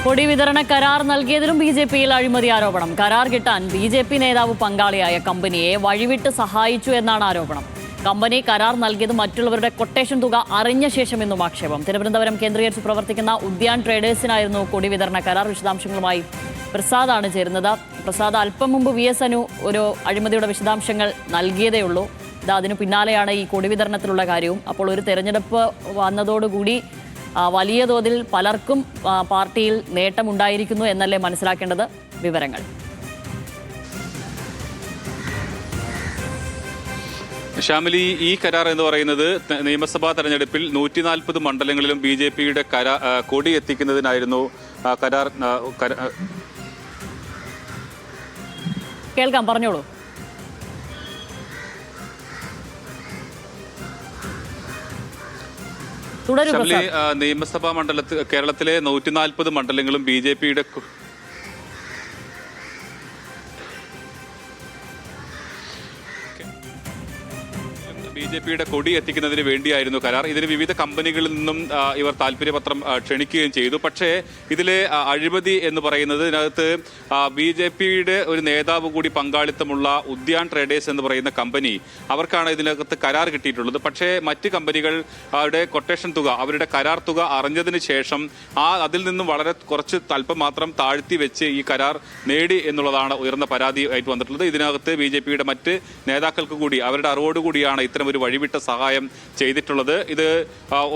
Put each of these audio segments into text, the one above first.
കൊടി വിതരണ കരാർ നൽകിയതിലും ബി.ജെ.പിയിൽ അഴിമതി ആരോപണം. കരാർ കിട്ടാൻ ബി.ജെ.പി നേതാവ് പങ്കാളിയായ കമ്പനിയെ വഴിവിട്ട് സഹായിച്ചു എന്നാണ് ആരോപണം. കമ്പനി കരാർ നൽകിയത് മറ്റുള്ളവരുടെ കൊട്ടേഷൻ തുക അറിഞ്ഞ ശേഷമെന്നും ആക്ഷേപം. തിരുവനന്തപുരം കേന്ദ്രീകരിച്ച് പ്രവർത്തിക്കുന്ന ഉദ്യാൻ ട്രേഡേഴ്സിനായിരുന്നു കൊടി വിതരണ കരാർ. വിശദാംശങ്ങളുമായി പ്രസാദാണ് ചേരുന്നത്. പ്രസാദ്, അല്പം മുമ്പ് വി.എസ്. അനു ഒരു അഴിമതിയുടെ വിശദാംശങ്ങൾ നൽകിയതേയുള്ളൂ. അതിനു പിന്നാലെയാണ് ഈ കൊടി വിതരണത്തിലുള്ള കാര്യവും. അപ്പോൾ ഒരു തെരഞ്ഞെടുപ്പ് വന്നതോടുകൂടി വലിയ തോതിൽ പലർക്കും പാർട്ടിയിൽ നേട്ടമുണ്ടായിരിക്കുന്നു എന്നല്ലേ മനസ്സിലാക്കേണ്ടത്? വിവരങ്ങൾ. ഷാമിലി, ഈ കരാർ എന്ന് പറയുന്നത് നിയമസഭാ തെരഞ്ഞെടുപ്പിൽ 140 മണ്ഡലങ്ങളിലും ബി.ജെ.പിയുടെ കൊടി എത്തിക്കുന്നതിനായിരുന്നു കരാർ. കേൾക്കാം, പറഞ്ഞോളൂ. ഷാമിലി, നിയമസഭാ മണ്ഡലത്തിൽ കേരളത്തിലെ 140 മണ്ഡലങ്ങളും ബി.ജെ.പിയുടെ കൊടി എത്തിക്കുന്നതിന് വേണ്ടിയായിരുന്നു കരാർ. ഇതിന് വിവിധ കമ്പനികളിൽ നിന്നും ഇവർ താല്പര്യപത്രം ക്ഷണിക്കുകയും ചെയ്തു. പക്ഷേ ഇതിലെ അഴിമതി എന്ന് പറയുന്നത് ഇതിനകത്ത് ബി.ജെ.പിയുടെ ഒരു നേതാവ് കൂടി പങ്കാളിത്തമുള്ള ഉദ്യാൻ ട്രേഡേഴ്സ് എന്ന് പറയുന്ന കമ്പനി, അവർക്കാണ് ഇതിനകത്ത് കരാർ കിട്ടിയിട്ടുള്ളത്. പക്ഷേ മറ്റ് കമ്പനികൾ അവരുടെ കൊട്ടേഷൻ തുക, അവരുടെ കരാർ തുക അറിഞ്ഞതിന് ശേഷം അതിൽ നിന്നും വളരെ കുറച്ച് അല്പം മാത്രം താഴ്ത്തി വെച്ച് ഈ കരാർ നേടി എന്നുള്ളതാണ് ഉയർന്ന പരാതി ആയിട്ട് വന്നിട്ടുള്ളത്. ഇതിനകത്ത് ബി.ജെ.പിയുടെ മറ്റ് നേതാക്കൾക്ക് കൂടി അവരുടെ അറിവോടുകൂടിയാണ് ഇത്തരം ഒരു വഴിവിട്ട സഹായം ചെയ്തിട്ടുള്ളത്. ഇത്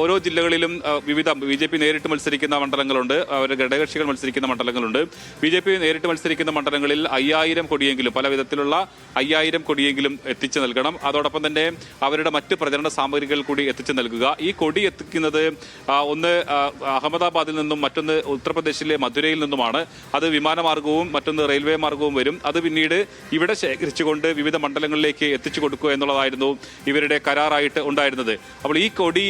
ഓരോ ജില്ലകളിലും വിവിധ ബി.ജെ.പി നേരിട്ട് മത്സരിക്കുന്ന മണ്ഡലങ്ങളുണ്ട്, അവരുടെ ഘടകകക്ഷികൾ മത്സരിക്കുന്ന മണ്ഡലങ്ങളുണ്ട്. ബി.ജെ.പി നേരിട്ട് മത്സരിക്കുന്ന മണ്ഡലങ്ങളിൽ 5000 കൊടിയെങ്കിലും, പല വിധത്തിലുള്ള 5000 കൊടിയെങ്കിലും എത്തിച്ചു നൽകണം. അതോടൊപ്പം തന്നെ അവരുടെ മറ്റ് പ്രചരണ സാമഗ്രികൾ കൂടി എത്തിച്ചു നൽകുക. ഈ കൊടി എത്തിക്കുന്നത് ഒന്ന് അഹമ്മദാബാദിൽ നിന്നും മറ്റൊന്ന് ഉത്തർപ്രദേശിലെ മധുരയിൽ നിന്നുമാണ്. അത് വിമാനമാർഗവും മറ്റൊന്ന് റെയിൽവേ മാർഗവും വരും. അത് പിന്നീട് ഇവിടെ ശേഖരിച്ചുകൊണ്ട് വിവിധ മണ്ഡലങ്ങളിലേക്ക് എത്തിച്ചു കൊടുക്കുക എന്നുള്ളതായിരുന്നു ഇവരുടെ കരാറായിട്ട് ഉണ്ടായിരുന്നത്. അപ്പോൾ ഈ കൊടി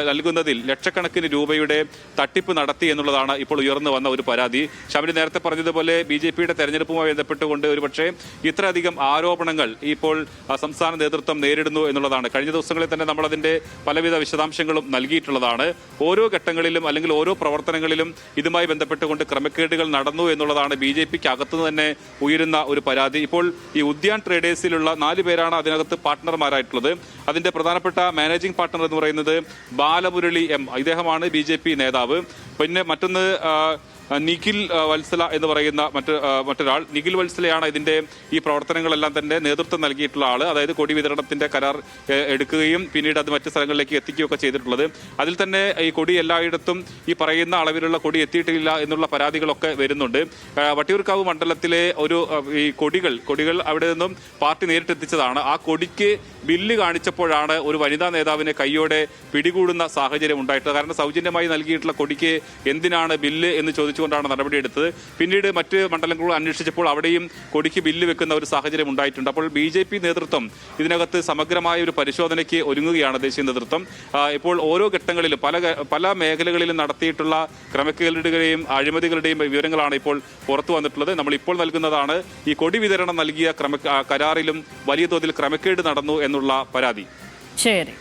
നൽകുന്നതിൽ ലക്ഷക്കണക്കിന് രൂപയുടെ തട്ടിപ്പ് നടത്തി എന്നുള്ളതാണ് ഇപ്പോൾ ഉയർന്നു വന്ന ഒരു പരാതി. ഷാമിലി നേരത്തെ പറഞ്ഞതുപോലെ ബി.ജെ.പിയുടെ തെരഞ്ഞെടുപ്പുമായി ബന്ധപ്പെട്ടുകൊണ്ട് ഒരുപക്ഷെ ഇത്രയധികം ആരോപണങ്ങൾ ഇപ്പോൾ സംസ്ഥാന നേതൃത്വം നേരിടുന്നു എന്നുള്ളതാണ്. കഴിഞ്ഞ ദിവസങ്ങളിൽ തന്നെ നമ്മൾ അതിന്റെ പലവിധ വിശദാംശങ്ങളും നൽകിയിട്ടുള്ളതാണ്. ഓരോ ഘട്ടങ്ങളിലും അല്ലെങ്കിൽ ഓരോ പ്രവർത്തനങ്ങളിലും ഇതുമായി ബന്ധപ്പെട്ടുകൊണ്ട് ക്രമക്കേടുകൾ നടന്നു എന്നുള്ളതാണ് ബി.ജെ.പിക്ക് അകത്തുനിന്ന് തന്നെ ഉയരുന്ന ഒരു പരാതി. ഇപ്പോൾ ഈ ഉദ്യാൻ ട്രേഡേഴ്സിലുള്ള 4 പേരാണ് അതിനകത്ത് പാർട്ട്ണർമാരായിട്ടുള്ളത്. അതിന്റെ പ്രധാനപ്പെട്ട മാനേജിംഗ് പാർട്ണർ എന്ന് പറയുന്നത് ബാലമുരളി എം, ഇദ്ദേഹമാണ് ബി.ജെ.പി നേതാവ്. പിന്നെ മറ്റൊന്ന് നിഖിൽ വത്സല എന്ന് പറയുന്ന മറ്റൊരാൾ. നിഖിൽ വത്സലയാണ് ഇതിന്റെ ഈ പ്രവർത്തനങ്ങളെല്ലാം തന്നെ നേതൃത്വം നൽകിയിട്ടുള്ള ആള്. അതായത് കൊടി വിതരണത്തിന്റെ കരാർ എടുക്കുകയും പിന്നീട് അത് മറ്റു സ്ഥലങ്ങളിലേക്ക് എത്തിക്കുകയൊക്കെ ചെയ്തിട്ടുള്ളത്. അതിൽ തന്നെ ഈ കൊടി എല്ലായിടത്തും ഈ പറയുന്ന അളവിലുള്ള കൊടി എത്തിയിട്ടില്ല എന്നുള്ള പരാതികളൊക്കെ വരുന്നുണ്ട്. വട്ടിയൂർക്കാവ് മണ്ഡലത്തിലെ ഒരു ഈ കൊടികൾ അവിടെ നിന്നും പാർട്ടി നേരിട്ടെത്തിച്ചതാണ്. ആ കൊടിക്ക് ബില്ല് കാണിച്ചപ്പോഴാണ് ഒരു വനിതാ നേതാവിനെ കൈയോടെ പിടികൂടുന്ന സാഹചര്യം ഉണ്ടായിട്ടുള്ളത്. കാരണം സൗജന്യമായി നൽകിയിട്ടുള്ള കൊടിക്ക് എന്തിനാണ് ബില്ല് എന്ന് ചോദിച്ചുകൊണ്ടാണ് നടപടിയെടുത്തത്. പിന്നീട് മറ്റ് മണ്ഡലങ്ങൾ അന്വേഷിച്ചപ്പോൾ അവിടെയും കൊടിക്ക് ബില്ല് വെക്കുന്ന ഒരു സാഹചര്യം ഉണ്ടായിട്ടുണ്ട്. അപ്പോൾ ബി.ജെ.പി നേതൃത്വം ഇതിനകത്ത് സമഗ്രമായ ഒരു പരിശോധനയ്ക്ക് ഒരുങ്ങുകയാണ് ദേശീയ നേതൃത്വം. ഇപ്പോൾ ഓരോ ഘട്ടങ്ങളിലും പല മേഖലകളിലും നടത്തിയിട്ടുള്ള ക്രമക്കേടുകളുടെയും അഴിമതികളുടെയും വിവരങ്ങളാണ് ഇപ്പോൾ പുറത്തു വന്നിട്ടുള്ളത്. നമ്മൾ ഇപ്പോൾ നൽകുന്നതാണ് ഈ കൊടി വിതരണം നൽകിയ കരാറിലും വലിയ തോതിൽ ക്രമക്കേട് നടന്നു എന്നുള്ള പരാതി. ശരി.